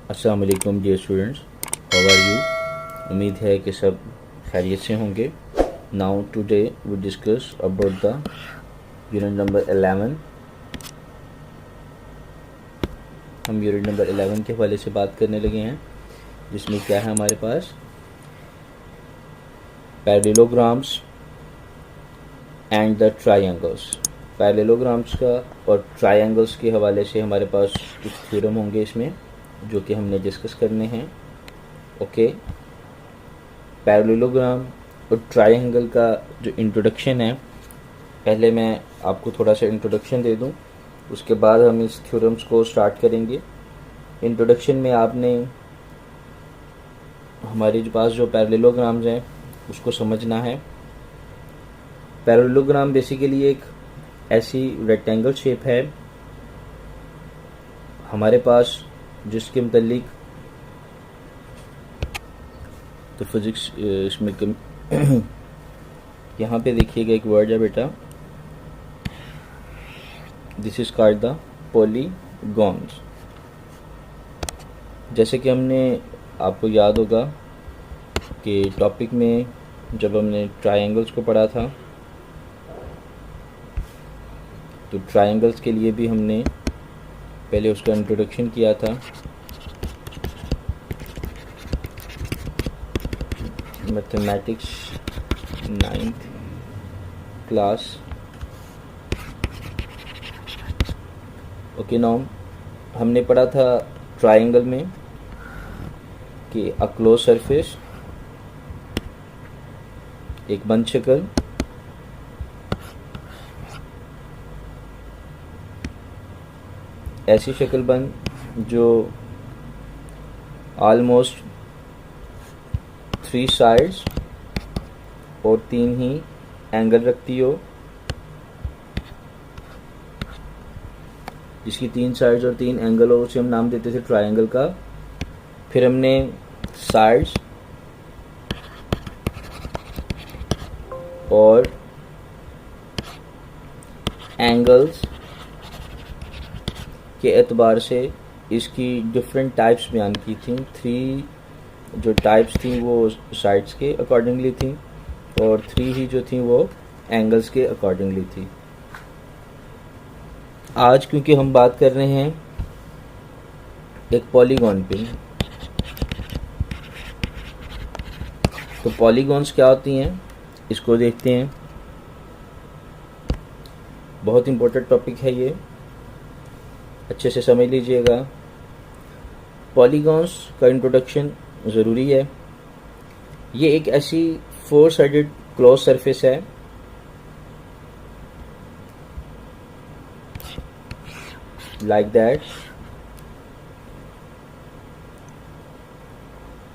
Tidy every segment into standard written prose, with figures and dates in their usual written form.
अस्सलाम वालेकुम dear students, how are you. उम्मीद है कि सब खैरियत से होंगे। Now today we discuss about the unit number 11। हम यूनिट नंबर 11 के हवाले से बात करने लगे हैं, जिसमें क्या है हमारे पास parallelograms and the triangles. Parallelograms का और ट्रायंगल्स के हवाले से हमारे पास कुछ थ्योरम होंगे इसमें, जो कि हमने डिस्कस करने हैं। ओके, पैरेललोग्राम और ट्रायंगल का जो इंट्रोडक्शन है, पहले मैं आपको थोड़ा सा इंट्रोडक्शन दे दूं, उसके बाद हम इस थ्योरम्स को स्टार्ट करेंगे। इंट्रोडक्शन में आपने हमारे पास जो पैरेललोग्राम्स हैं उसको समझना है। पैरेललोग्राम बेसिकली एक ऐसी रेक्टेंगल शेप है हमारे पास जिसके मुतालिक तो फिजिक्स इसमें यहाँ पे देखिएगा एक वर्ड है बेटा, this is called the polygons. जैसे कि हमने, आपको याद होगा कि टॉपिक में जब हमने ट्रायंगल्स को पढ़ा था, तो ट्रायंगल्स के लिए भी हमने पहले उसका इंट्रोडक्शन किया था। Mathematics 9th class. Okay, now हमने पढ़ा था ट्रायंगल में कि अ क्लोज सरफेस, एक बंद शक्ल, ऐसी शक्ल बंद जो ऑलमोस्ट 3 साइड्स और 3 ही एंगल रखती हो, जिसकी 3 साइड्स और 3 एंगल हो, उसे हम नाम देते थे ट्रायंगल का। फिर हमने साइड्स और एंगल्स के एतबार से इसकी डिफरेंट टाइप्स बयान की थी। 3 जो टाइप्स थी वो साइड्स के अकॉर्डिंगली थी, और 3 ही जो थी वो एंगल्स के अकॉर्डिंगली थी। आज क्योंकि हम बात कर रहे हैं एक पॉलीगॉन पे, तो पॉलीगॉन्स क्या होती हैं इसको देखते हैं। बहुत इंपॉर्टेंट टॉपिक है ये, अच्छे से समझ लीजिएगा। पॉलीगॉन्स का इंट्रोडक्शन ज़रूरी है। ये एक ऐसी 4 साइडेड क्लोज सरफेस है लाइक दैट,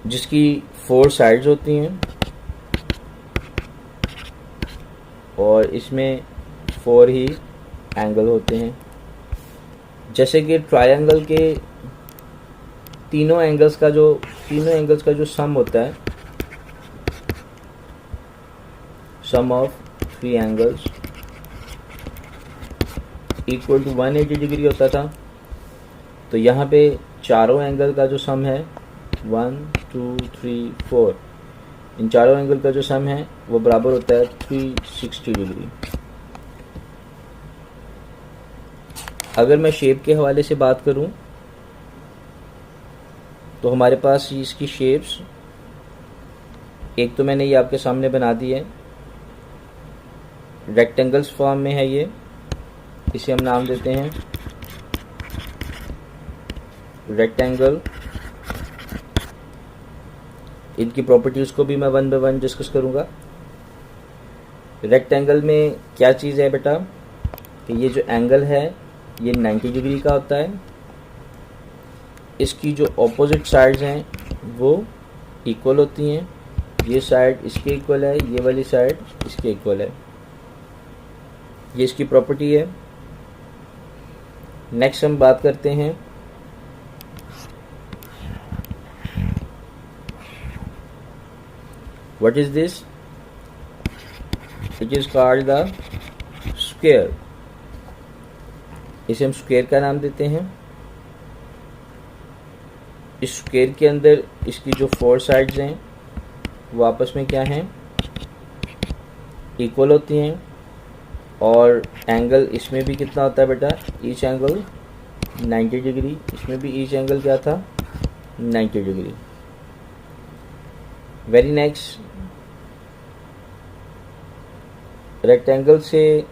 जिसकी 4 साइड्स होती हैं और इसमें 4 ही एंगल होते हैं। जैसे कि ट्रायंगल के तीनों एंगल्स का जो सम होता है, sum of 3 angles equal to 180 degree होता था। तो यहाँ पे चारों एंगल का जो सम है 1 2 3 4, इन चारों एंगल का जो सम है वो बराबर होता है 360 डिग्री। अगर मैं शेप के हवाले से बात करूं, तो हमारे पास इसकी शेप्स, एक तो मैंने ये आपके सामने बना दी है, रेक्टेंगल्स फॉर्म में है ये, इसे हम नाम देते हैं रेक्टेंगल। इनकी प्रॉपर्टीज़ को भी मैं 1 बाय 1 डिस्कस करूंगा। रेक्टेंगल में क्या चीज़ है बेटा, कि ये जो एंगल है ये 90 डिग्री का होता है। इसकी जो ऑपोजिट साइड्स हैं वो इक्वल होती हैं। ये साइड इसके इक्वल है, ये वाली साइड इसके इक्वल है। ये इसकी प्रॉपर्टी है। नेक्स्ट हम बात करते हैं what is this, it is called the square. इसे हम स्क्वायर का नाम देते हैं। इस स्क्वायर के अंदर इसकी जो 4 साइड्स हैं वो आपस में क्या हैं, इक्वल होती हैं। और एंगल इसमें भी कितना होता है बेटा, ईच एंगल 90 डिग्री, इसमें भी ईच एंगल क्या था, 90 डिग्री। वेरी नेक्स्ट, रेक्टेंगल से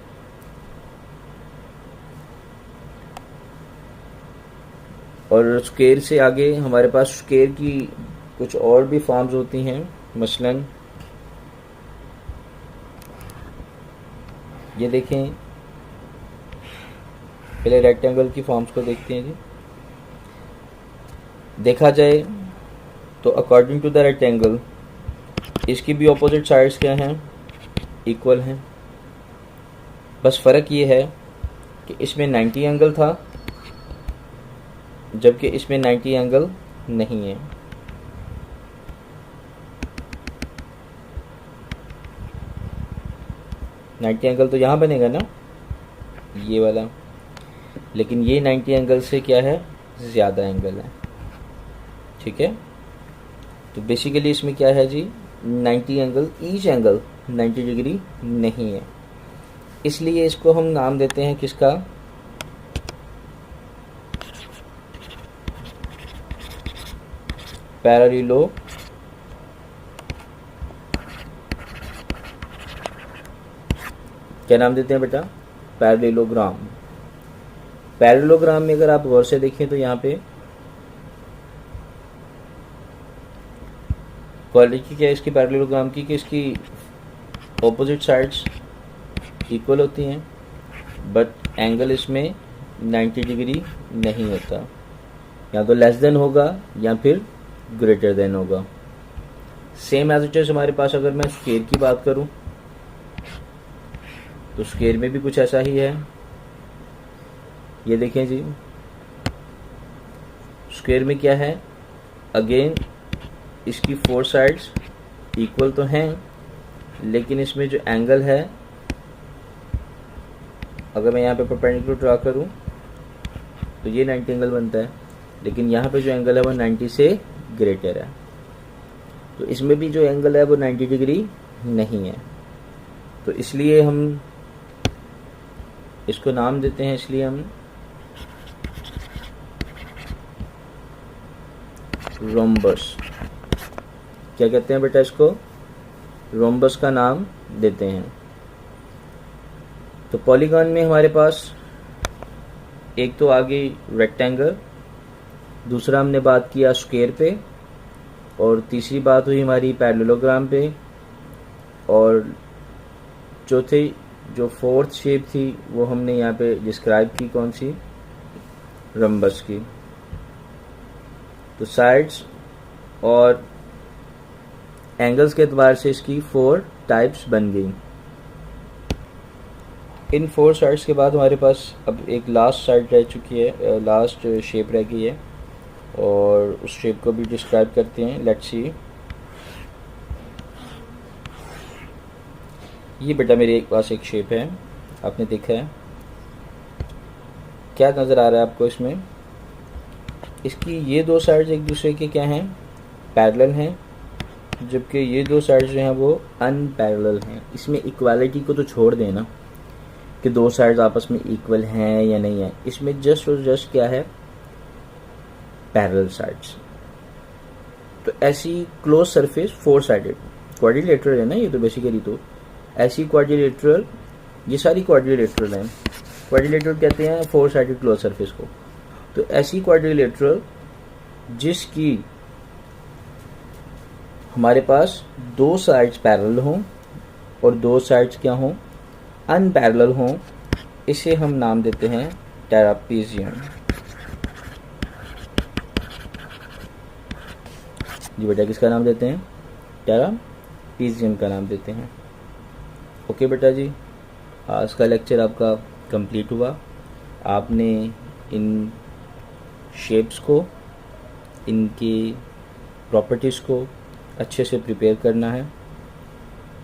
और स्क्वायर से आगे हमारे पास स्क्वायर की कुछ और भी फॉर्म्स होती हैं। मसलन ये देखें, पहले रेक्टेंगल की फॉर्म्स को देखते हैं जी। देखा जाए तो अकॉर्डिंग टू द रेक्टेंगल इसकी भी ऑपोजिट साइड्स क्या हैं, इक्वल हैं। बस फ़र्क ये है कि इसमें 90 एंगल था जबकि इसमें 90 एंगल नहीं है। नाइन्टी एंगल तो यहाँ बनेगा ना, ये वाला, लेकिन ये 90 एंगल से क्या है, ज़्यादा एंगल है। ठीक है, तो बेसिकली इसमें क्या है जी, 90 एंगल, ईच एंगल 90 डिग्री नहीं है। इसलिए इसको हम नाम देते हैं किसका, पैरेललो क्या नाम देते हैं बेटा, पैरेललोग्राम। पैरेललोग्राम में अगर आप गौर से देखें तो यहाँ पे क्वालिटी क्या है इसकी पैरेललोग्राम की, कि इसकी ऑपोजिट साइड्स इक्वल होती हैं बट एंगल इसमें 90 डिग्री नहीं होता, या तो लेस देन होगा या फिर ग्रेटर देन होगा। सेम एज इट इज हमारे पास अगर मैं स्क्वायर की बात करूं तो स्क्वायर में भी कुछ ऐसा ही है। ये देखें जी, स्क्वायर में क्या है, अगेन इसकी 4 साइड्स इक्वल तो हैं, लेकिन इसमें जो एंगल है, अगर मैं यहाँ पे परपेंडिकुलर ड्रा करूँ तो ये 90 एंगल बनता है, लेकिन यहाँ पे जो एंगल है वो 90 से ग्रेटर है। तो इसमें भी जो एंगल है वो 90 डिग्री नहीं है। तो इसलिए हम इसको नाम देते हैं, इसलिए हम रोम्बस, क्या कहते हैं बेटा, इसको रोम्बस का नाम देते हैं। तो पॉलीगॉन में हमारे पास एक तो आगे रेक्टेंगल, दूसरा हमने बात किया स्क्वायर पे, और तीसरी बात हुई हमारी पैरेललोग्राम पे, और चौथी जो फोर्थ शेप थी वो हमने यहाँ पे डिस्क्राइब की, कौन सी, रम्बस की। तो साइड्स और एंगल्स के एतबार से इसकी 4 टाइप्स बन गई। इन 4 साइड्स के बाद हमारे पास अब एक लास्ट साइड रह चुकी है, लास्ट शेप रह गई है, और उस शेप को भी डिस्क्राइब करते हैं। लेट्स सी, ये बेटा मेरे एक पास एक शेप है, आपने देखा है, क्या नज़र आ रहा है आपको इसमें, इसकी ये 2 साइड्स एक दूसरे के क्या हैं, पैरेलल हैं, जबकि ये 2 साइड्स जो हैं वो अनपैरेलल हैं। इसमें इक्वालिटी को तो छोड़ देना कि 2 साइड्स आपस में इक्वल हैं या नहीं है, इसमें जस्ट और जस्ट क्या है, पैरेलल साइड्स। तो ऐसी क्लोज सरफेस 4 साइडेड क्वाड्रिलेटरल है ना ये, तो बेसिकली तो ऐसी क्वाड्रिलेटरल, ये सारी क्वाड्रिलेटरल हैं, क्वाड्रिलेटरल कहते हैं 4 साइडेड क्लोज सरफेस को। तो ऐसी क्वाड्रिलेटरल जिसकी हमारे पास 2 साइड्स पैरेलल हों और 2 साइड्स क्या हों, अनपैरेलल हों, इसे हम नाम देते हैं ट्रापेजियम। जी बेटा, किसका नाम देते हैं, ट्रापेजियम का नाम देते हैं। ओके बेटा जी, आज का लेक्चर आपका कंप्लीट हुआ। आपने इन शेप्स को, इनकी प्रॉपर्टीज़ को अच्छे से प्रिपेयर करना है।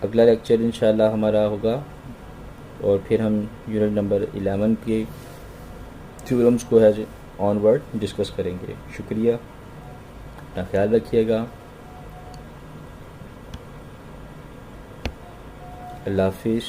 अगला लेक्चर इंशाल्लाह हमारा होगा और फिर हम यूनिट नंबर 11 के थ्योरम्स को है ऑनवर्ड डिस्कस करेंगे। शुक्रिया। अपना ख्याल रखिएगा। अल्लाह हाफिज़।